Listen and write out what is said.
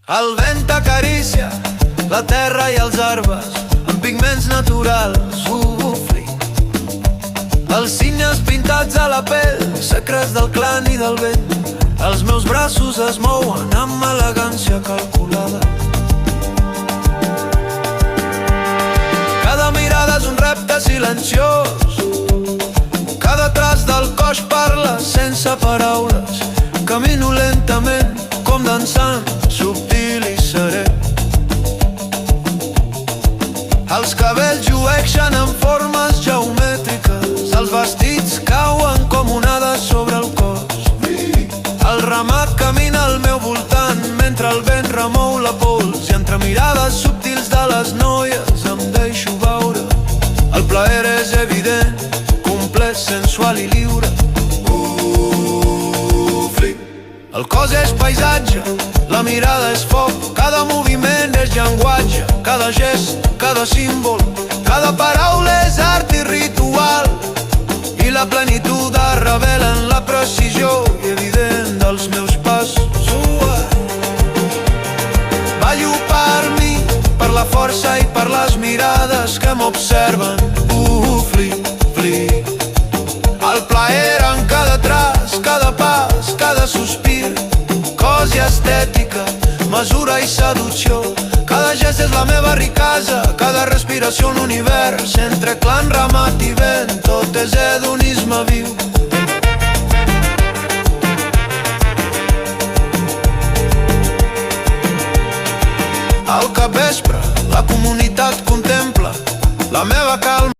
El vent acaricia la terra i els arbres amb pigments naturals, bufli. Els signes pintats a la pell, secrets del clan i del vent. Els meus braços es mouen amb elegància calculada. Cada mirada és un repte silenciós, cada traç del cos parla sense paraules. Camino lentament, com dansant, subtil i serè. Els cabells llueixen en formes geomètriques, els vestits cauen com onades sobre el cos. El ramat camina al meu voltant mentre el vent remou la pols, i entre mirades subtils de les noies em deixo veure. El plaer és evident, complet, sensual i lliure. El cos és paisatge, la mirada és foc, cada moviment és llenguatge, cada gest, cada símbol, cada paraula és art i ritual, i la plenitud es revela en la precisió evident dels meus passos. Ballo per mi, per la força i per les mirades que m'observen. El plaer en cada traç, cada pas, cada sospir, cos i estètica, mesura i seducció. Cada gest és la meva riquesa, cada respiració un univers. Entre clan, ramat i vent, tot és hedonisme viu. Al capvespre, la comunitat contempla la meva calma.